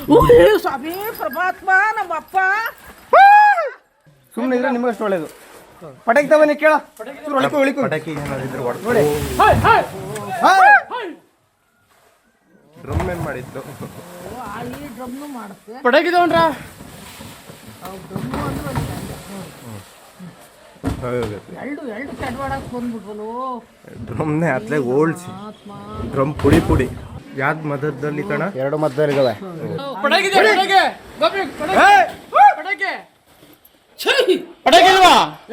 ಸ್ವಾಮಿ ಪ್ರಭಾತ್ಮ ನಮ್ಮಪ್ಪ ಸುಮ್ಮನೆ ಇದ್ರೆ ನಿಮಗಷ್ಟು ಒಳ್ಳೇದು. ಪಟಾಕಿ ತಗೊಂಡು ಕೇಳ ಪಟಾಕಿ ಏನಾದಿದ್ರು ಡ್ರಮ್ ಏನ್ ಮಾಡಿದ್ದು ಈ ಡ್ರಮ್ನು ಮಾಡುತ್ತೆ. ಪಟಾಕಿ ತಗೊಂಡ್ರ ಎರಡು ಚಡ್ವಾಡಕ್ ಬಂದ್ಬಿಟ್ವಲು. ಡ್ರಮ್ನೇ ಅತ್ಲೆ ಓಲ್ಸಿ ಡ್ರಮ್ ಪುಡಿ ಪುಡಿ ಯಾವ್ದು ಮಧ್ಯದಲ್ಲಿ ಕಣ? ಎರಡು ಮದ್ದಲ್ಲಿದ್ದಾವೆ.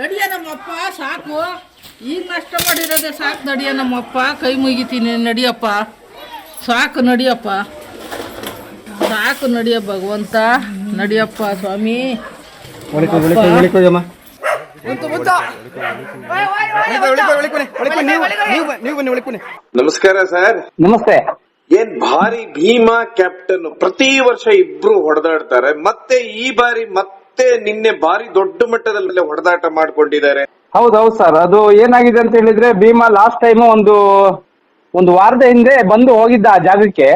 ನಡಿಯ ನಮ್ಮಪ್ಪ ಸಾಕು, ಈಗ ನಷ್ಟ ಮಾಡಿರೋದೆ ಸಾಕು. ನಡಿಯ ನಮ್ಮಪ್ಪ, ಕೈ ಮುಗಿತೀನಿ. ನಡಿಯಪ್ಪ ಸಾಕು, ನಡಿಯಪ್ಪ ಸಾಕು, ನಡಿಯ ಭಗವಂತ, ನಡಿಯಪ್ಪ ಸ್ವಾಮಿ. ನಮಸ್ಕಾರ ಸರ್. ನಮಸ್ತೆ. ಏನ್ ಭಾರಿ ಭೀಮಾ ಕ್ಯಾಪ್ಟನ್, ಪ್ರತಿ ವರ್ಷ ಇಬ್ರು ಹೊಡೆದಾಡ್ತಾರೆ. ಮತ್ತೆ ಈ ಬಾರಿ ಮತ್ತೆ ನಿನ್ನೆ ಭಾರಿ ದೊಡ್ಡ ಮಟ್ಟದಲ್ಲಿ ಹೊಡೆದಾಟ ಮಾಡ್ಕೊಂಡಿದ್ದಾರೆ. ಹೌದೌದು ಸರ್, ಅದು ಏನಾಗಿದೆ ಅಂತ ಹೇಳಿದ್ರೆ, ಭೀಮಾ ಲಾಸ್ಟ್ ಟೈಮ್ ಒಂದು ವಾರದ ಹಿಂದೆ ಬಂದು ಹೋಗಿದ್ದ ಆ ಜಾಗಕ್ಕೆ.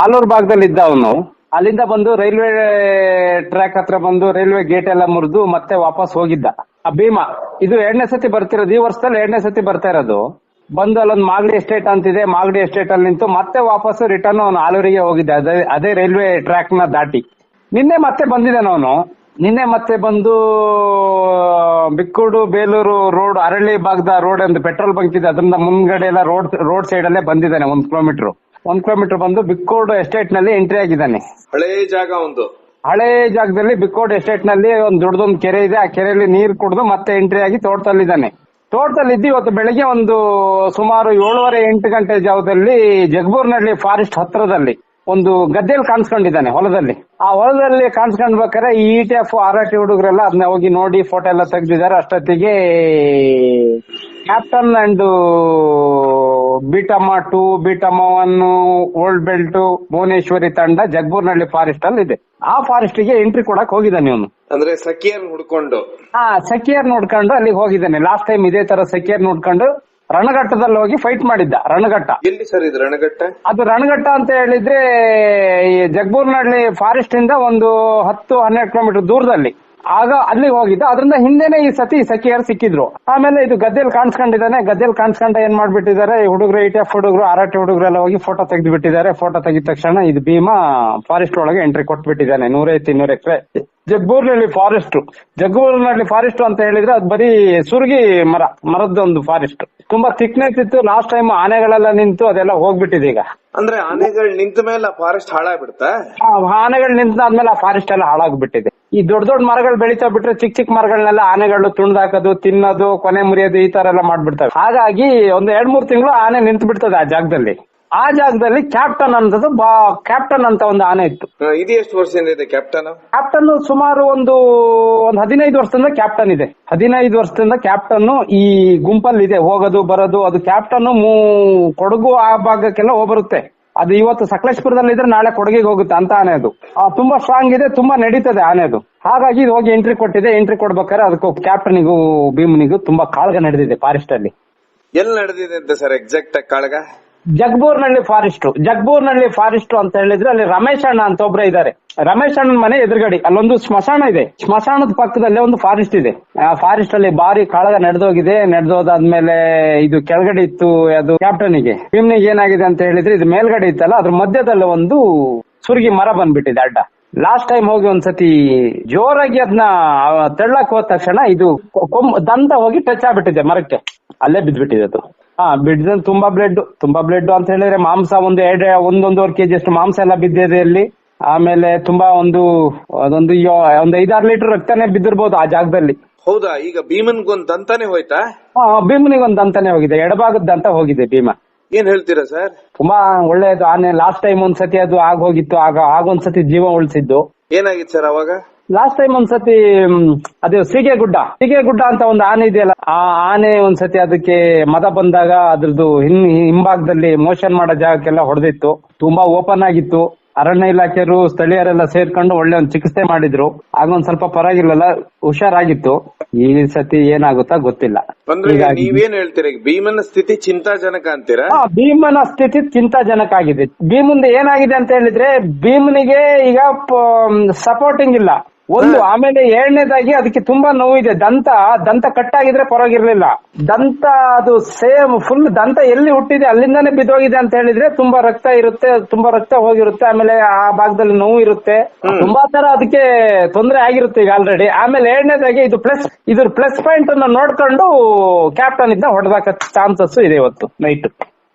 ಆಲೂರು ಭಾಗದಲ್ಲಿ ಇದ್ದ ಅವನು. ಅಲ್ಲಿಂದ ಬಂದು ರೈಲ್ವೆ ಟ್ರ್ಯಾಕ್ ಹತ್ರ ಬಂದು ರೈಲ್ವೆ ಗೇಟ್ ಎಲ್ಲ ಮುರಿದು ಮತ್ತೆ ವಾಪಸ್ ಹೋಗಿದ್ದ ಆ ಭೀಮಾ. ಇದು 2ನೇ ಸತಿ ಬರ್ತಿರೋದು, ಈ ವರ್ಷದಲ್ಲಿ 2ನೇ ಸತಿ ಬರ್ತಾ ಇರೋದು. ಬಂದು ಅಲ್ಲೊಂದು ಮಾಗಡಿ ಎಸ್ಟೇಟ್ ಅಂತಿದೆ, ಮಾಗಡಿ ಎಸ್ಟೇಟ್ ಅಲ್ಲಿ ನಿಂತು ಮತ್ತೆ ವಾಪಸ್ ರಿಟರ್ನ್ ಅವನು ಆಲೂರಿಗೆ ಹೋಗಿದ್ದ, ಅದೇ ರೈಲ್ವೆ ಟ್ರ್ಯಾಕ್ ನ ದಾಟಿ. ನಿನ್ನೆ ಮತ್ತೆ ಬಂದಿದ್ದಾನ ಅವನು. ನಿನ್ನೆ ಮತ್ತೆ ಬಂದು ಬಿಕ್ಕೂಡು ಬೇಲೂರು ರೋಡ್, ಅರಳಿ ಭಾಗದ ರೋಡ್, ಒಂದು ಪೆಟ್ರೋಲ್ ಬಂಕ್ ಇದೆ, ಅದರಿಂದ ಮುಂದ್ಗಡೆ ಎಲ್ಲ ರೋಡ್ ಸೈಡ್ ಅಲ್ಲೇ ಬಂದಿದ್ದಾನೆ. 1 ಕಿಲೋಮೀಟರ್ ಬಂದು ಬಿಕ್ಕೋಡ್ ಎಸ್ಟೇಟ್ ನಲ್ಲಿ ಎಂಟ್ರಿ ಆಗಿದ್ದಾನೆ. ಹಳೇ ಜಾಗ ಒಂದು, ಹಳೇ ಜಾಗದಲ್ಲಿ ಬಿಕ್ಕೋಡ್ ಎಸ್ಟೇಟ್ ನಲ್ಲಿ ಒಂದು ದೊಡ್ಡದೊಂದು ಕೆರೆ ಇದೆ. ಆ ಕೆರೆಯಲ್ಲಿ ನೀರು ಕುಡಿದು ಮತ್ತೆ ಎಂಟ್ರಿ ಆಗಿ ತೋಟದಲ್ಲಿದ್ದಾನೆ. ತೋಟದಲ್ಲಿದ್ದು ಇವತ್ತು ಬೆಳಗ್ಗೆ ಒಂದು ಸುಮಾರು 7:30-8 ಗಂಟೆ ಜಾವದಲ್ಲಿ ಜಗಬೂರ್ನಹಳ್ಳಿ ಫಾರೆಸ್ಟ್ ಹತ್ರದಲ್ಲಿ ಒಂದು ಗದ್ದೆಯಲ್ಲಿ ಕಾಣಿಸ್ಕೊಂಡಿದ್ದಾನೆ, ಹೊಲದಲ್ಲಿ. ಆ ಹೊಲದಲ್ಲಿ ಕಾಣಿಸ್ಕೊಂಡ್ಬೇಕಾದ್ರೆ ಈ ETF RRT ಹುಡುಗರೆಲ್ಲ ಅದನ್ನ ಹೋಗಿ ನೋಡಿ ಫೋಟೋ ಎಲ್ಲ ತೆಗೆದಿದ್ದಾರೆ. ಅಷ್ಟೊತ್ತಿಗೆ ಕ್ಯಾಪ್ಟನ್ ಅಂಡ್ ಬೀಟಮ್ಮ 2, ಬೀಟಮ್ಮ 1, ಓಲ್ಡ್ ಬೆಲ್ಟ್, ಭುವನೇಶ್ವರಿ ತಂಡ ಜಗಬೂರ್ನಹಳ್ಳಿ ಫಾರೆಸ್ಟ್ ಅಲ್ಲಿ ಇದೆ. ಆ ಫಾರೆಸ್ಟ್ ಗೆ ಎಂಟ್ರಿ ಕೊಡಕ್ ಹೋಗಿದ್ದಾನೆ ಇವನು. ಅಂದ್ರೆ ಸಖಿಯರ್ ಹುಡ್ಕೊಂಡು ಸಖಿಯರ್ ನೋಡ್ಕೊಂಡು ಅಲ್ಲಿಗೆ ಹೋಗಿದ್ದಾನೆ. ಲಾಸ್ಟ್ ಟೈಮ್ ಇದೇ ತರ ಸಖಿಯರ್ ನೋಡ್ಕೊಂಡು ರಣಘಟ್ಟದಲ್ಲಿ ಹೋಗಿ ಫೈಟ್ ಮಾಡಿದ್ದ. ರಣಘಟ್ಟ ಎಲ್ಲಿ ಸರ್ ಇದು? ರಣಘಟ್ಟ ಅದು ರಣಘಟ್ಟ ಅಂತ ಹೇಳಿದ್ರೆ ಈ ಜಗಬೂರ್ನಹಳ್ಳಿ ಫಾರೆಸ್ಟ್ ಇಂದ ಒಂದು 10-12 ಕಿಲೋಮೀಟರ್ ದೂರದಲ್ಲಿ. ಆಗ ಅಲ್ಲಿಗೆ ಹೋಗಿದ್ದ. ಅದರಿಂದ ಹಿಂದೆನೆ ಈ ಸತಿ ಸಖಿಯರು ಸಿಕ್ಕಿದ್ರು. ಆಮೇಲೆ ಇದು ಗದ್ದೆಯಲ್ಲಿ ಕಾಣಿಸ್ಕೊಂಡಿದ್ದಾನೆ. ಗದ್ದೆಯಲ್ಲಿ ಕಾಣಿಸ್ಕೊಂಡ ಏನ್ ಮಾಡ್ಬಿಟ್ಟಿದ್ದಾರೆ ಈ ಹುಡುಗರು, ETF ಹುಡುಗರು, RRT ಹುಡುಗರು ಎಲ್ಲ ಹೋಗಿ ಫೋಟೋ ತೆಗೆದು ಬಿಟ್ಟಿದ್ದಾರೆ. ಫೋಟೋ ತೆಗಿದ ತಕ್ಷಣ ಇದು ಭೀಮಾ ಫಾರೆಸ್ಟ್ ಒಳಗೆ ಎಂಟ್ರಿ ಕೊಟ್ಬಿಟ್ಟಿದ್ದಾನೆ. 150-200 ಎಕರೆ ಜಗಬೂರ್ನಹಳ್ಳಿ ಫಾರೆಸ್ಟ್ ಅಂತ ಹೇಳಿದ್ರೆ ಅದು ಬರೀ ಸುರ್ಗಿ ಮರದೊಂದು ಫಾರೆಸ್ಟ್. ತುಂಬಾ ಥಿಕ್ನೆಸ್ ಇತ್ತು. ಲಾಸ್ಟ್ ಟೈಮ್ ಆನೆಗಳೆಲ್ಲ ನಿಂತು ಅದೆಲ್ಲ ಹೋಗ್ಬಿಟ್ಟಿದೆ ಈಗ. ಅಂದ್ರೆ ಆನೆಗಳು ನಿಂತ ಮೇಲೆ ಫಾರೆಸ್ಟ್ ಹಾಳಾಗ್ಬಿಡ್ತಾ? ಆನೆಗಳು ನಿಂತಾದ್ಮೇಲೆ ಆ ಫಾರೆಸ್ಟ್ ಎಲ್ಲ ಹಾಳಾಗ್ಬಿಟ್ಟಿದೆ. ಈ ದೊಡ್ಡ ಮರಗಳು ಬೆಳೀತಾ ಬಿಟ್ರೆ ಚಿಕ್ಕ ಮರಗಳನ್ನೆಲ್ಲ ಆನೆಗಳು ತುಳಿದಾಕೋದು, ತಿನ್ನೋದು, ಕೊನೆ ಮುರಿಯೋದು, ಈ ತರ ಎಲ್ಲ ಮಾಡ್ಬಿಡ್ತವೆ. ಹಾಗಾಗಿ ಒಂದು 2-3 ತಿಂಗಳು ಆನೆ ನಿಂತು ಬಿಡ್ತದೆ ಆ ಜಾಗದಲ್ಲಿ. ಆ ಜಾಗದಲ್ಲಿ ಕ್ಯಾಪ್ಟನ್ ಅಂತ ಒಂದು ಆನೆ ಇತ್ತು. ಇದು ಎಷ್ಟು ವರ್ಷದಿಂದ ಇದೆ ಕ್ಯಾಪ್ಟನ್? ಸುಮಾರು ಒಂದು 15 ವರ್ಷದಿಂದ ಕ್ಯಾಪ್ಟನ್ ಇದೆ. 15 ವರ್ಷದಿಂದ ಕ್ಯಾಪ್ಟನ್ ಈ ಗುಂಪಲ್ಲಿ ಇದೆ, ಹೋಗೋದು ಬರೋದು. ಅದು ಕ್ಯಾಪ್ಟನ್ ಕೊಡಗು ಆ ಭಾಗಕ್ಕೆಲ್ಲ ಹೋಗ್ಬರುತ್ತೆ. ಅದು ಇವತ್ತು ಸಕಲೇಶ್ಪುರದಲ್ಲಿ ಇದ್ರೆ ನಾಳೆ ಕೊಡಗಿಗೆ ಹೋಗುತ್ತೆ ಅಂತ ಆನೆ ಅದು. ತುಂಬಾ ಸ್ಟ್ರಾಂಗ್ ಇದೆ, ತುಂಬಾ ನಡೀತದೆ ಆನೆ ಅದು. ಹಾಗಾಗಿ ಇದು ಹೋಗಿ ಎಂಟ್ರಿ ಕೊಟ್ಟಿದೆ. ಎಂಟ್ರಿ ಕೊಡ್ಬೇಕಾದ್ರೆ ಅದಕ್ಕೂ ಕ್ಯಾಪ್ಟನ್ಗೂ ಭೀಮನಿಗೂ ತುಂಬಾ ಕಾಳಗ ನಡೆದಿದೆ ಫಾರೆಸ್ಟ್ ಅಲ್ಲಿ. ಎಲ್ಲಿ ನಡೆದಿದೆ ಅಂತ ಸರ್ ಎಕ್ಸಾಕ್ಟ್ ಕಾಳಗ? ಜಗಬೂರ್ನಹಳ್ಳಿ ಫಾರೆಸ್ಟ್ ಅಂತ ಹೇಳಿದ್ರೆ ಅಲ್ಲಿ ರಮೇಶ್ ಅಣ್ಣ ಅಂತ ಒಬ್ರು ಇದ್ದಾರೆ. ರಮೇಶ್ ಅಣ್ಣನ ಮನೆ ಎದುರುಗಡೆ ಅಲ್ಲೊಂದು ಸ್ಮಶಾನ ಇದೆ. ಸ್ಮಶಾನದ ಪಕ್ಕದಲ್ಲೇ ಒಂದು ಫಾರೆಸ್ಟ್ ಇದೆ. ಆ ಫಾರೆಸ್ಟ್ ಅಲ್ಲಿ ಭಾರಿ ಕಾಳಗ ನಡೆದೋದಾದ್ಮೇಲೆ ಇದು ಕೆಳಗಡೆ ಇತ್ತು ಅದು ಕ್ಯಾಪ್ಟನ್ಗೆ. ಭೀಮ್ನಿಗೆ ಏನಾಗಿದೆ ಅಂತ ಹೇಳಿದ್ರೆ ಇದು ಮೇಲ್ಗಡೆ ಇತ್ತಲ್ಲ, ಅದ್ರ ಮಧ್ಯದಲ್ಲಿ ಒಂದು ಸುರ್ಗಿ ಮರ ಬಂದ್ಬಿಟ್ಟಿದೆ ಅಡ್ಡ. ಲಾಸ್ಟ್ ಟೈಮ್ ಹೋಗಿ ಒಂದ್ಸತಿ ಜೋರಾಗಿ ಅದನ್ನ ತೆಳ್ಳಕ್ ಹೋದ ತಕ್ಷಣ ಇದು ದಂತ ಹೋಗಿ ಟಚ್ ಆಗ್ಬಿಟ್ಟಿದೆ ಮರಕ್ಕೆ, ಅಲ್ಲೇ ಬಿದ್ದ್ಬಿಟ್ಟಿದೆ ಅದು. ಬಿಡ್ದ ತುಂಬಾ ಬ್ಲಡ್ ಅಂತ ಹೇಳಿದ್ರೆ ಮಾಂಸ ಒಂದು 1-1.5 kg ಅಷ್ಟು ಮಾಂಸ ಎಲ್ಲ ಬಿದ್ದಿದೆ ಅಲ್ಲಿ. ಆಮೇಲೆ ತುಂಬಾ ಒಂದು 5-6 ಲೀಟರ್ ರಕ್ತನೇ ಬಿದ್ದಿರ್ಬೋದು ಆ ಜಾಗದಲ್ಲಿ. ಹೌದಾ? ಈಗ ಭೀಮನ್ಗೊಂದ್ ದಂತಾನೆ ಹೋಯ್ತಾ? ಭೀಮನಿಗೊಂದು ದಂತಾನೆ ಹೋಗಿದೆ, ಎಡಭಾಗದ ದಂತ ಹೋಗಿದೆ ಭೀಮ. ಏನ್ ಹೇಳ್ತೀರಾ ಸರ್? ತುಂಬಾ ಒಳ್ಳೇದು ಆನೆ. ಲಾಸ್ಟ್ ಟೈಮ್ ಒಂದ್ಸತಿ ಅದು ಆಗೋಗಿತ್ತು, ಆಗೊಂದ್ಸತಿ ಜೀವ ಉಳಿಸಿದ್ದು. ಏನಾಗಿತ್ತು ಸರ್ ಅವಾಗ? ಲಾಸ್ಟ್ ಟೈಮ್ ಒಂದ್ಸತಿ ಅದು ಸೀಗೆಗುಡ್ಡ ಅಂತ ಒಂದು ಆನೆ ಇದೆಯಲ್ಲ, ಆ ಆನೆ ಒಂದ್ಸತಿ ಅದಕ್ಕೆ ಮದ ಬಂದಾಗ ಅದ್ರದ್ದು ಹಿಂಭಾಗದಲ್ಲಿ ಮೋಷನ್ ಮಾಡೋ ಜಾಗಕ್ಕೆಲ್ಲ ಹೊಡೆದಿತ್ತು. ತುಂಬಾ ಓಪನ್ ಆಗಿತ್ತು. ಅರಣ್ಯ ಇಲಾಖೆಯವರು ಸ್ಥಳೀಯರೆಲ್ಲ ಸೇರ್ಕೊಂಡು ಒಳ್ಳೆ ಒಂದು ಚಿಕಿತ್ಸೆ ಮಾಡಿದ್ರು. ಆಗ ಒಂದ್ ಸ್ವಲ್ಪ ಪರವಾಗಿಲ್ಲ, ಹುಷಾರಾಗಿತ್ತು. ಈ ಸತಿ ಏನಾಗುತ್ತಾ ಗೊತ್ತಿಲ್ಲ. ಅಂದ್ರೆ ನೀವೇನ್ ಹೇಳ್ತೀರಾ, ಭೀಮನ ಸ್ಥಿತಿ ಚಿಂತಾಜನಕ ಅಂತೀರಾ? ಭೀಮನ ಸ್ಥಿತಿ ಚಿಂತಾಜನಕ ಆಗಿದೆ. ಭೀಮಂದು ಏನಾಗಿದೆ ಅಂತ ಹೇಳಿದ್ರೆ, ಭೀಮನಿಗೆ ಈಗ ಸಪೋರ್ಟಿಂಗ್ ಇಲ್ಲ ಒಂದು. ಆಮೇಲೆ ಎರಡನೇದಾಗಿ ಅದಕ್ಕೆ ತುಂಬಾ ನೋವಿದೆ. ದಂತ ಕಟ್ಟಾಗಿದ್ರೆ ಪರವಾಗಿರ್ಲಿಲ್ಲ. ದಂತ ಅದು ಸೇಮ್ ಫುಲ್ ದಂತ ಎಲ್ಲಿ ಹುಟ್ಟಿದೆ ಅಲ್ಲಿಂದಾನೇ ಬಿದ್ದೋಗಿದೆ ಅಂತ ಹೇಳಿದ್ರೆ ತುಂಬಾ ರಕ್ತ ಇರುತ್ತೆ, ತುಂಬಾ ರಕ್ತ ಹೋಗಿರುತ್ತೆ. ಆಮೇಲೆ ಆ ಭಾಗದಲ್ಲಿ ನೋವು ಇರುತ್ತೆ, ತುಂಬಾ ತರ ಅದಕ್ಕೆ ತೊಂದರೆ ಆಗಿರುತ್ತೆ ಈಗ ಆಲ್ರೆಡಿ. ಆಮೇಲೆ ಎರಡನೇದಾಗಿ ಇದ್ರ ಪ್ಲಸ್ ಪಾಯಿಂಟ್ ಅನ್ನ ನೋಡ್ಕೊಂಡು ಕ್ಯಾಪ್ಟನ್ ಇದನ್ನ ಹೊಡೆದಾಕ ಚಾನ್ಸಸ್ ಇದೆ ಇವತ್ತು ನೈಟ್.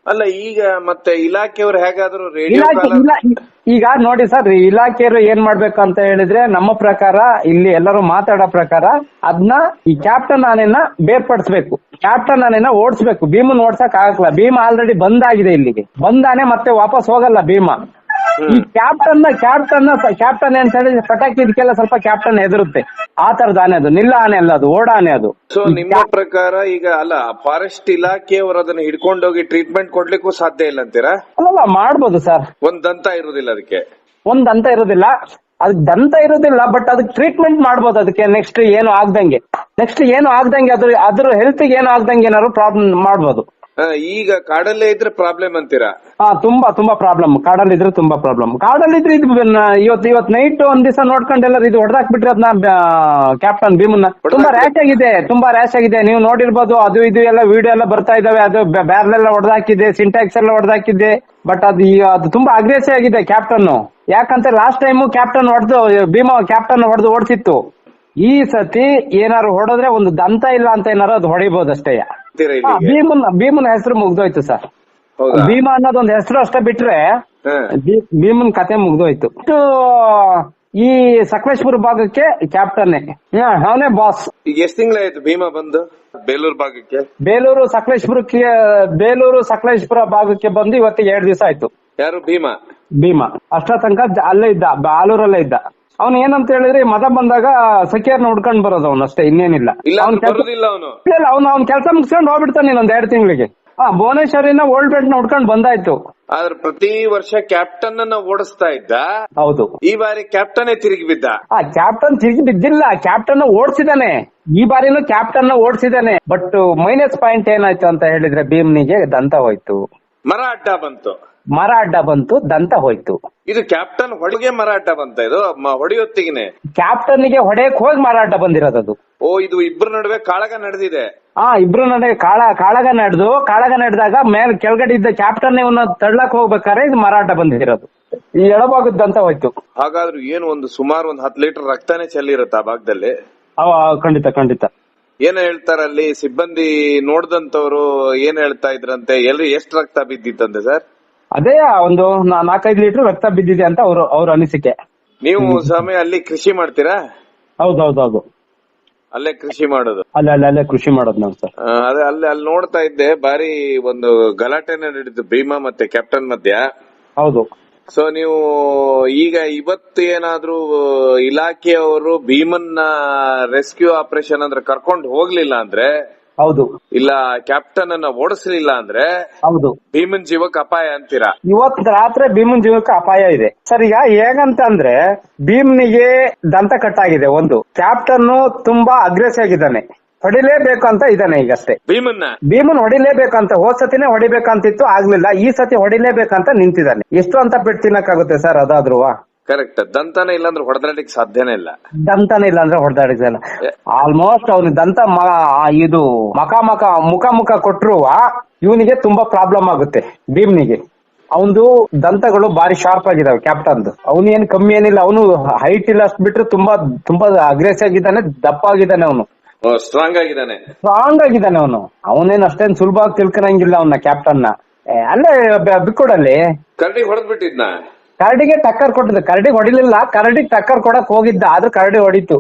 ಅಲ್ಲ, ಈಗ ಮತ್ತೆ ಇಲಾಖೆಯವರು ಹೇಗಾದ್ರೂ ರೇಡಿಯೋ ಈಗ ನೋಡಿ ಸರ್, ಇಲಾಖೆಯವರು ಏನ್ ಮಾಡ್ಬೇಕು ಅಂತ ಹೇಳಿದ್ರೆ, ನಮ್ಮ ಪ್ರಕಾರ ಇಲ್ಲಿ ಎಲ್ಲರೂ ಮಾತಾಡೋ ಪ್ರಕಾರ ಅದನ್ನ ಈ ಕ್ಯಾಪ್ಟನ್ ಆನೆನ ಬೇರ್ಪಡಿಸ್ಬೇಕು. ಕ್ಯಾಪ್ಟನ್ ಆನೆನ ಓಡಿಸ್ಬೇಕು. ಭೀಮನ್ ಓಡ್ಸಕ್ ಆಗಲ್ಲ. ಭೀಮ ಆಲ್ರೆಡಿ ಬಂದಾಗಿದೆ ಇಲ್ಲಿಗೆ. ಬಂದಾನೆ ಮತ್ತೆ ವಾಪಸ್ ಹೋಗಲ್ಲ ಭೀಮ. ಈ ಕ್ಯಾಪ್ಟನ್ ಅಂತ ಹೇಳಿದ್ರೆ ಪಟಾಕಿ ಇದಕ್ಕೆಲ್ಲ ಸ್ವಲ್ಪ ಕ್ಯಾಪ್ಟನ್ ಹೆದರುತ್ತೆ. ಆ ತರದ ಆನೆ ಅದು, ನಿಲ್ಲ ಆನೆ ಅಲ್ಲ ಅದು, ಓಡ ಆನೆ ಅದು. ಸೊ ನಿಮ್ಮ ಪ್ರಕಾರ ಈಗ ಅಲ್ಲ, ಫಾರೆಸ್ಟ್ ಇಲಾಖೆಯವರು ಅದನ್ನ ಹಿಡ್ಕೊಂಡೋಗಿ ಟ್ರೀಟ್ಮೆಂಟ್ ಕೊಡ್ಲಿಕ್ಕೂ ಸಾಧ್ಯ ಇಲ್ಲ ಅಂತೀರಾ? ಅಲ್ಲ, ಮಾಡ್ಬೋದು ಸರ್. ಒಂದ್ ದಂತ ಇರುದಿಲ್ಲ ಅದಕ್ಕೆ, ಒಂದ್ ದಂತ ಇರುದಿಲ್ಲ, ಅದಕ್ಕೆ ದಂತ ಇರುದಿಲ್ಲ. ಬಟ್ ಅದಕ್ಕೆ ಟ್ರೀಟ್ಮೆಂಟ್ ಮಾಡ್ಬೋದು. ಅದಕ್ಕೆ ನೆಕ್ಸ್ಟ್ ಏನು ಆಗ್ದಂಗೆ ಅದ್ರ ಹೆಲ್ತ್ ಏನು ಆಗ್ದಂಗೆ ಏನಾದ್ರು ಪ್ರಾಬ್ಲಮ್ ಮಾಡ್ಬೋದು. ಈಗ ಕಾಡಲ್ಲೇ ಇದ್ರೆ ಪ್ರಾಬ್ಲಮ್ ಅಂತೀರಾ? ತುಂಬಾ ಪ್ರಾಬ್ಲಮ್. ಕಾಡಲ್ಲಿದ್ರೆ ತುಂಬಾ ಪ್ರಾಬ್ಲಮ್. ಕಾಡಲ್ಲಿದ್ರೆ ಇದು ಇವತ್ ನೈಟ್ ಒಂದ್ ದಿವಸ ನೋಡ್ಕೊಂಡೆಲ್ಲ ಇದು ಹೊಡೆದಾಕ್ಬಿಟ್ರೆ ಅದನ್ನ ಕ್ಯಾಪ್ಟನ್ ಭೀಮನ್ನ. ತುಂಬಾ ರ್ಯಾಶ್ ಆಗಿದೆ. ನೀವು ನೋಡಿರ್ಬೋದು, ಅದು ಇದು ಎಲ್ಲ ವಿಡಿಯೋ ಎಲ್ಲ ಬರ್ತಾ ಇದಾವೆ. ಅದು ಬ್ಯಾರಲ್ ಎಲ್ಲ ಹೊಡೆದಾಕಿದೆ, ಸಿಂಟ್ಯಾಕ್ಸ್ ಎಲ್ಲ ಹೊಡೆದಾಕಿದೆ. ಬಟ್ ಅದು ತುಂಬಾ ಅಗ್ರೆಸಿವ್ ಆಗಿದೆ ಕ್ಯಾಪ್ಟನ್. ಯಾಕಂತ last time captain Bheema captain ಹೊಡೆದು ಓಡಿಸಿತ್ತು. ಈ ಸತಿ ಏನಾರು ಹೊಡೆದ್ರೆ ಒಂದು ದಂತ ಇಲ್ಲ ಅಂತ ಏನಾರು ಅದು ಹೊಡಿಬಹುದು ಅಷ್ಟೇ. ಭೀಮನ್ ಹೆಸರು ಮುಗ್ದೋಯ್ತು ಸರ್. ಭೀಮ ಅನ್ನೋದೊಂದು ಹೆಸರು ಅಷ್ಟೇ ಬಿಟ್ರೆ ಭೀಮನ್ ಕತೆ ಮುಗ್ದೋಯ್ತು. ಈ ಸಕಲೇಶ್ಪುರ ಭಾಗಕ್ಕೆ ಕ್ಯಾಪ್ಟನ್ ಅವನೇ ಬಾಸ್. ಈಗ ಎಷ್ಟು ತಿಂಗಳಾಯ್ತು ಭೀಮ ಬಂದು ಬೇಲೂರು ಭಾಗಕ್ಕೆ? ಬೇಲೂರು ಸಕಲೇಶ್ಪುರ ಭಾಗಕ್ಕೆ ಬಂದು ಇವತ್ತಿಗೆ 2 ದಿವಸ ಆಯ್ತು. ಯಾರು ಭೀಮ ಅಷ್ಟ ತನಕ ಅಲ್ಲೇ ಇದ್ದ, ಆಲೂರಲ್ಲೇ ಇದ್ದ. ಅವ್ನು ಏನಂತ ಹೇಳಿದ್ರೆ ಮತ ಬಂದಾಗ ಸಖಿಯರ್ನ ಹುಡ್ಕೊಂಡ್ ಬರೋದು ಅವನು ಅಷ್ಟೇ, ಇನ್ನೇನಿಲ್ಲ. ಅವ್ನು ಕೆಲಸ ಮುಗಿಸ್ಕೊಂಡು ಹೋಗ್ಬಿಡ್ತಾನೆ ಇನ್ನೊಂದ್ 2 ತಿಂಗಳಿಗೆ. ಭುವನೇಶ್ವರಿನ ಓಲ್ಡ್ ಬೆಟ್ ನ ಹುಡ್ಕೊಂಡ್ ಬಂದಾಯ್ತು. ಆದ್ರೆ ಪ್ರತಿ ವರ್ಷ ಕ್ಯಾಪ್ಟನ್ ಅನ್ನ ಓಡಿಸ್ತಾ ಇದ್ದ. ಹೌದು, ಈ ಬಾರಿ ಕ್ಯಾಪ್ಟನ್ ತಿರುಗಿ ಬಿದ್ದ. ಕ್ಯಾಪ್ಟನ್ ತಿರುಗಿ ಬಿದ್ದಿಲ್ಲ, ಕ್ಯಾಪ್ಟನ್ ಓಡಿಸಿದಾನೆ. ಈ ಬಾರಿನೂ ಕ್ಯಾಪ್ಟನ್ ಓಡಿಸಿದಾನೆ. ಬಟ್ ಮೈನಸ್ ಪಾಯಿಂಟ್ ಏನಾಯ್ತು ಅಂತ ಹೇಳಿದ್ರೆ ಭೀಮ್ನಿಗೆ ದಂತ ಹೋಯ್ತು, ಮರ ಅಡ್ಡ ಬಂತು, ದಂತ ಹೋಯ್ತು. ಇದು ಕ್ಯಾಪ್ಟನ್ ಹೊಡೆಗೆ ಮರ ಅಡ್ಡ ಬಂತ? ಇದು ಹೊಡೆಯೊತ್ತಿಗೆ ಕ್ಯಾಪ್ಟನ್ಗೆ ಹೊಡೆಯಕ್ ಹೋಗಿ ಮರ ಅಡ್ಡ ಬಂದಿರೋದು. ಇದು ಇಬ್ರು ನಡುವೆ ಕಾಳಗ ನಡೆದಿದೆ. ಇಬ್ರು ನಡುವೆ ಕಾಳಗ ನಡೆದಾಗ ಮೇಲೆ ಕೆಳಗಡೆ ಇದ್ದ ಕ್ಯಾಪ್ಟನ್ ಇವನ್ನ ತಳ್ಳಕ್ ಹೋಗ್ಬೇಕಾದ್ರೆ ಇದು ಮರ ಅಡ್ಡ ಬಂದಿರೋದು. ಈ ಎಡಭಾಗದ ದಂತ ಹೋಯ್ತು. ಹಾಗಾದ್ರೂ ಏನು ಸುಮಾರು 10 ಲೀಟರ್ ರಕ್ತಾನೇ ಚೆಲ್ಲಿರುತ್ತೆ ಆ ಭಾಗದಲ್ಲಿ. ಖಂಡಿತ. ಏನ್ ಹೇಳ್ತಾರ ಅಲ್ಲಿ ಸಿಬ್ಬಂದಿ ನೋಡ್ದಂತವ್ರು ಏನ್ ಹೇಳ್ತಾ ಇದ್ರಂತೆ? ಎಷ್ಟು ರಕ್ತ ಬಿದ್ದಿತ್ತಂತೆ ಸರ್? ಅದೇ ಒಂದು 4-5 ಲೀಟರ್ ರಕ್ತ ಬಿದ್ದಿದೆ ಅಂತ ಅವ್ರ ಅನಿಸಿಕೆ. ನೀವು ಸಮಯ ಅಲ್ಲಿ ಕೃಷಿ ಮಾಡ್ತೀರಾ? ಹೌದೌದು, ಅಲ್ಲೇ ಕೃಷಿ ಮಾಡೋದು. ಅಲ್ಲೇ ಕೃಷಿ ಮಾಡೋದು ನಾವು ಸರ್. ಅದೇ ಅಲ್ಲಿ ನೋಡ್ತಾ ಇದ್ದೆ, ಬಾರಿ ಒಂದು ಗಲಾಟೆ ನಡೆದಿತ್ತು ಭೀಮಾ ಮತ್ತೆ ಕ್ಯಾಪ್ಟನ್ ಮಧ್ಯ. ಹೌದು. ಸೊ ನೀವು ಈಗ ಇವತ್ತು ಏನಾದ್ರೂ ಇಲಾಖೆಯವರು ಭೀಮನ್ನ ರೆಸ್ಕ್ಯೂ ಆಪರೇಷನ್ ಅಂದ್ರೆ ಕರ್ಕೊಂಡು ಹೋಗ್ಲಿಲ್ಲ ಅಂದ್ರೆ, ಹೌದು, ಇಲ್ಲ ಕ್ಯಾಪ್ಟನ್ ಅನ್ನ ಓಡಿಸ್ಲಿಲ್ಲ ಅಂದ್ರೆ, ಹೌದು, ಭೀಮನ್ ಜೀವಕ್ಕೆ ಅಪಾಯ ಅಂತೀರಾ? ಇವತ್ತು ರಾತ್ರಿ ಭೀಮನ್ ಜೀವಕ್ಕೆ ಅಪಾಯ ಇದೆ ಸರ್. ಈಗ ಹೇಗಂತ ಅಂದ್ರೆ ಭೀಮ್ನಿಗೆ ದಂತ ಕಟ್ಟಾಗಿದೆ. ಒಂದು ಕ್ಯಾಪ್ಟನ್ ತುಂಬಾ ಅಗ್ರೆಸಿವ್ ಆಗಿದ್ದಾನೆ, ಹೊಡಿಲೇಬೇಕು ಅಂತ ಇದ್ದಾನೆ ಈಗಷ್ಟೇ. ಭೀಮನ್ ಹೊಡಿಲೇಬೇಕಂತ, ಹೋದ್ ಸತಿನೇ ಹೊಡಿಬೇಕಂತಿತ್ತು, ಆಗ್ಲಿಲ್ಲ. ಈ ಸತಿ ಹೊಡಿಲೇಬೇಕಂತ ನಿಂತಿದ್ದಾನೆ. ಎಷ್ಟು ಅಂತ ಬಿಟ್ಟು ತಿನ್ನಕ್ಕಾಗುತ್ತೆ ಸರ್ ಅದಾದ್ರೂ? ಕರೆಕ್ಟ್. ದಂತನೇ ಇಲ್ಲಾಂದ್ರೆ ಹೊಡೆದಾಡಲಿಕ್ಕೆ ಸಾಧ್ಯನೇ ಇಲ್ಲ. ಆಲ್ಮೋಸ್ಟ್ ಅವ್ನಿಗೆ ದಂತ ಇದು ಮುಖ ಕೊಟ್ರು ಇವನಿಗೆ ತುಂಬಾ ಪ್ರಾಬ್ಲಮ್ ಆಗುತ್ತೆ ಭೀಮ್ನಿಗೆ. ಅವನು ದಂತಗಳು ಬಾರಿ ಶಾರ್ಪ್ ಆಗಿದಾವೆ ಕ್ಯಾಪ್ಟನ್. ಅವನು ಏನ್ ಕಮ್ಮಿ ಏನಿಲ್ಲ, ಅವನು ಹೈಟ್ ಇಲ್ಲ ಅಷ್ಟು ಬಿಟ್ರೆ ತುಂಬಾ ಅಗ್ರೆಸಿವ್ ಆಗಿದ್ದಾನೆ, ದಪ್ಪ ಆಗಿದ್ದಾನೆ, ಅವನು ಸ್ಟ್ರಾಂಗ್ ಆಗಿದ್ದಾನೆ. ಅವನೇನ್ ಅಷ್ಟೇನ್ ಸುಲಭವಾಗಿ ತಿಳ್ಕೊಳಂಗಿಲ್ಲ ಅವನ್ನ ಕ್ಯಾಪ್ಟನ್ ನ. ಅಲ್ಲೇ ಬಿಕ್ಕೋಡಲ್ಲಿ ಕರಡಿ ಹೊಡೆದ್ಬಿಟ್ಟಿದ್ನ. ಕರಡಿಗೆ ಟಕ್ಕರ್ ಕೊಟ್ಟಿದ್ದ. ಕರಡಿ ಹೊಡಿಲಿಲ್ಲ, ಕರಡಿಗೆ ಟಕ್ಕರ್ ಕೊಡಕ್ ಹೋಗಿದ್ದ, ಆದ್ರೂ ಕರಡಿ ಹೊಡಿತು.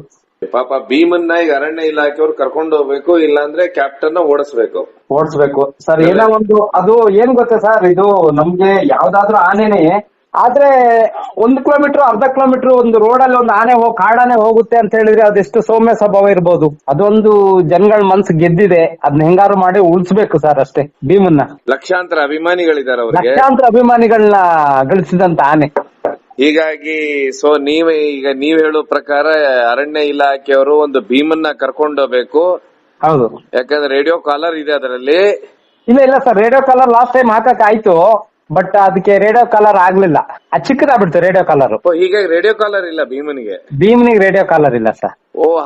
ಪಾಪ ಭೀಮನ್ನ ಈಗ ಅರಣ್ಯ ಇಲಾಖೆಯವ್ರು ಕರ್ಕೊಂಡು ಹೋಗ್ಬೇಕು, ಇಲ್ಲಾಂದ್ರೆ ಕ್ಯಾಪ್ಟನ್ ಓಡಿಸ್ಬೇಕು ಸರ್. ಏನೋ ಒಂದು ಅದು ಏನ್ ಗೊತ್ತಾ ಸರ್, ಇದು ನಮ್ಗೆ ಯಾವ್ದಾದ್ರು ಆನೆನೆ ಆದ್ರೆ 1 ಕಿಲೋಮೀಟರ್ ಅರ್ಧ ಕಿಲೋಮೀಟರ್ ಒಂದು ರೋಡಲ್ಲಿ ಒಂದು ಕಾಡಾನೆ ಹೋಗುತ್ತೆ ಅಂತ ಹೇಳಿದ್ರೆ ಅದೆಷ್ಟು ಸೌಮ್ಯ ಸ್ವಭಾವ ಇರ್ಬೋದು. ಅದೊಂದು ಜನಗಳ ಮನ್ಸು ಗೆದ್ದಿದೆ, ಅದನ್ನ ಹೆಂಗಾರು ಮಾಡಿ ಉಳಿಸ್ಬೇಕು ಸರ್ ಅಷ್ಟೇ. ಭೀಮನ್ನ ಲಕ್ಷಾಂತರ ಅಭಿಮಾನಿಗಳಿದ್ದಾರೆ, ಲಕ್ಷಾಂತರ ಅಭಿಮಾನಿಗಳನ್ನ ಗಳಿಸಿದಂತ ಆನೆ. ಹೀಗಾಗಿ ಸೊ ನೀವ್ ಹೇಳೋ ಪ್ರಕಾರ ಅರಣ್ಯ ಇಲಾಖೆಯವರು ಒಂದು ಭೀಮನ್ನ ಕರ್ಕೊಂಡೋಗ್ಬೇಕು. ಹೌದು. ಯಾಕಂದ್ರೆ ರೇಡಿಯೋ ಕಾಲರ್ ಇದೆ ಅದರಲ್ಲಿ. ಇಲ್ಲ sir, radio collar last time ಹಾಕಕ್ ಆಯ್ತು, ಬಟ್ ಅದಕ್ಕೆ ರೇಡಿಯೋ ಕಾಲರ್ ಆಗ್ಲಿಲ್ಲ. ಅದು ಚಿಕ್ಕದಾಗ್ಬಿಡ್ತು ರೇಡಿಯೋ ಕಾಲರ್. ಹೀಗಾಗಿ ರೇಡಿಯೋ ಕಾಲರ್ ಇಲ್ಲ ಭೀಮನಿಗೆ. ರೇಡಿಯೋ ಕಾಲರ್ ಇಲ್ಲ ಸರ್.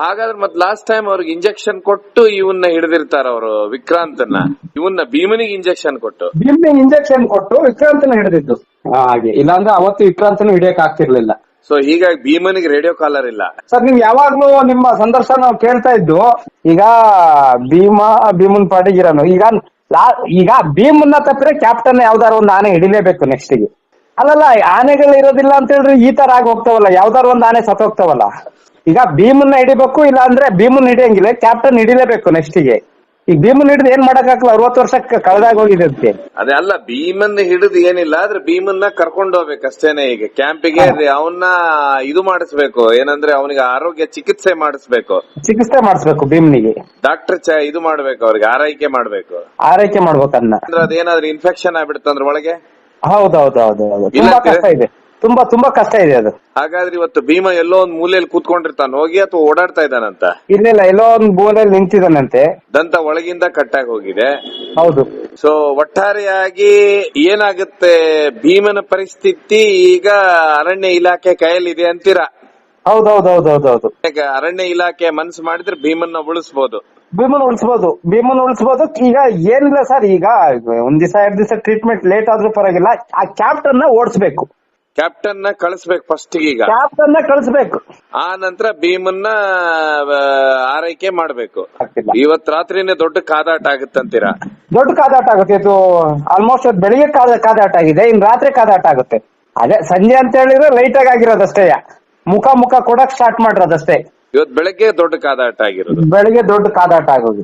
ಹಾಗಾದ್ರೆ ಮತ್ ಲಾಸ್ಟ್ ಟೈಮ್ ಅವ್ರಿಗೆ ಇಂಜೆಕ್ಷನ್ ಕೊಟ್ಟು ಇವನ್ನ ಹಿಡಿದಿರ್ತಾರ ಅವರು, ವಿಕ್ರಾಂತನ. ಇವನ್ನ ಭೀಮನಿಗೆ ಇಂಜೆಕ್ಷನ್ ಕೊಟ್ಟು ವಿಕ್ರಾಂತನ ಹಿಡಿದಿದ್ದು ಹಾಗೆ. ಇಲ್ಲಾಂದ್ರೆ ಅವತ್ತು ವಿಕ್ರಾಂತನ ಹಿಡಿಯಕ್ ಆಗ್ತಿರ್ಲಿಲ್ಲ. ಸೊ ಹೀಗಾಗಿ ಭೀಮನಿಗೆ ರೇಡಿಯೋ ಕಾಲರ್ ಇಲ್ಲ. ಸರ್, ನೀವು ಯಾವಾಗ್ಲೂ ನಿಮ್ಮ ಸಂದರ್ಶನ ಕೇಳ್ತಾ ಇದ್ದು, ಈಗ ಭೀಮನ್ ಪಾಡಿಗಿರನು ಈಗ ಭೀಮನ್ನ ತಪ್ಪಿದ್ರೆ ಕ್ಯಾಪ್ಟನ್ ಯಾವ್ದಾರು ಒಂದು ಆನೆ ಹಿಡಿಲೇಬೇಕು ನೆಕ್ಸ್ಟ್ ಗೆ. ಅಲ್ಲಲ್ಲ, ಆನೆಗಳು ಇರೋದಿಲ್ಲ ಅಂತ ಹೇಳಿದ್ರೆ ಈ ತರ ಆಗಿ ಹೋಗ್ತಾವಲ್ಲ, ಯಾವ್ದಾರು ಒಂದು ಆನೆ ಸತ್ತೋಗ್ತಾವಲ್ಲ. ಈಗ ಭೀಮನ್ನ ಹಿಡಿಬೇಕು, ಇಲ್ಲ ಅಂದ್ರೆ ಭೀಮನ್ ಹಿಡಿಯಂಗಿಲ್ಲ, ಕ್ಯಾಪ್ಟನ್ ಹಿಡಿಲೇಬೇಕು ನೆಕ್ಸ್ಟ್ ಗೆ. ಈಗ ಭೀಮನ್ ಹಿಡಿದು ಏನ್ ಮಾಡಕ್ಕಾಗಲ್ಲ, 60 ವರ್ಷಕ್ಕೆ ಕಳೆದಾಗ ಹೋಗಿದೆ ಅದಕ್ಕೆ. ಅದೇ ಅಲ್ಲ, ಭೀಮನ್ ಹಿಡಿದು ಏನಿಲ್ಲ, ಆದ್ರೆ ಭೀಮನ್ನ ಕರ್ಕೊಂಡು ಹೋಗ್ಬೇಕು ಅಷ್ಟೇನೆ. ಈಗ ಕ್ಯಾಂಪಿಗೆ ಅವನ್ನ ಇದು ಮಾಡಿಸ್ಬೇಕು, ಏನಂದ್ರೆ ಅವನಿಗೆ ಆರೋಗ್ಯ ಚಿಕಿತ್ಸೆ ಮಾಡಿಸ್ಬೇಕು ಭೀಮನಿಗೆ. ಡಾಕ್ಟರ್ ಇದು ಮಾಡ್ಬೇಕು, ಅವ್ರಿಗೆ ಆರೈಕೆ ಮಾಡ್ಬೇಕು ಅದನ್ನ. ಅದೇನಾದ್ರೂ ಇನ್ಫೆಕ್ಷನ್ ಆಗ್ಬಿಡುತ್ತಂದ್ರೆ ಒಳಗೆ. ಹೌದೌದು, ತುಂಬಾ ಕಷ್ಟ ಇದೆ, ತುಂಬಾ ಕಷ್ಟ ಇದೆ ಅದು. ಹಾಗಾದ್ರೆ ಇವತ್ತು ಭೀಮ ಎಲ್ಲೋ ಒಂದ್ ಮೂಲೆಯಲ್ಲಿ ಕೂತ್ಕೊಂಡಿರ್ತಾನ ಹೋಗಿ, ಅಥವಾ ಓಡಾಡ್ತಾ ಇದ್ದಾನಂತ? ಇಲ್ಲ, ಎಲ್ಲೋ ಒಂದ್ ಮೂಲೆಯಲ್ಲಿ ನಿಂತಿದ್ದಾನಂತೆ. ದಂತ ಒಳಗಿಂದ ಕಟ್ಟಾಗಿ ಹೋಗಿದೆ. ಹೌದು. ಸೊ ಒಟ್ಟಾರೆಯಾಗಿ ಏನಾಗುತ್ತೆ, ಭೀಮನ ಪರಿಸ್ಥಿತಿ ಈಗ ಅರಣ್ಯ ಇಲಾಖೆ ಕೈಯಲ್ಲಿದೆ ಅಂತೀರಾ? ಹೌದೌದು. ಈಗ ಅರಣ್ಯ ಇಲಾಖೆ ಮನಸ್ಸು ಮಾಡಿದ್ರೆ ಭೀಮನ್ನ ಉಳಿಸಬಹುದು. ಭೀಮನ್ ಉಳಿಸಬಹುದು. ಈಗ ಏನಿಲ್ಲ ಸರ್, ಈಗ ಒಂದ್ ದಿವಸ 2 ದಿವಸ ಟ್ರೀಟ್ಮೆಂಟ್ ಲೇಟ್ ಆದ್ರೂ ಪರವಾಗಿಲ್ಲ, ಆ ಕ್ಯಾಪ್ಟನ್ ನ ಓಡಿಸ್ಬೇಕು. ಕ್ಯಾಪ್ಟನ್ ನ ಕಳಿಸ್ಬೇಕು ಫಸ್ಟ್. ಈಗ ಕ್ಯಾಪ್ಟನ್ ನ ಕಳಿಸ್ಬೇಕು, ಆ ನಂತರ ಭೀಮನ್ನ ಆರೈಕೆ ಮಾಡ್ಬೇಕು. ಇವತ್ ರಾತ್ರಿನೇ ದೊಡ್ಡ ಕಾದಾಟ ಆಗುತ್ತಂತೀರಾ? ದೊಡ್ಡ ಕಾದಾಟ ಆಗುತ್ತೆ. ಇದು ಆಲ್ಮೋಸ್ಟ್ ಬೆಳಿಗ್ಗೆ ಕಾದಾಟ ಆಗಿದೆ, ಇನ್ ರಾತ್ರಿ ಕಾದಾಟ ಆಗುತ್ತೆ. ಅದೇ ಸಂಜೆ ಅಂತ ಹೇಳಿದ್ರೆ ಲೈಟ್ ಆಗಿರೋದಷ್ಟೇ, ಮುಖ ಕೊಡಕ್ ಸ್ಟಾರ್ಟ್ ಮಾಡಿರೋದಷ್ಟೇ. ಇವತ್ ಬೆಳಗ್ಗೆ ದೊಡ್ಡ ಕಾದಾಟ ಆಗಿರೋದು. ಬೆಳಿಗ್ಗೆ ದೊಡ್ಡ ಕಾದಾಟ ಆಗೋದು.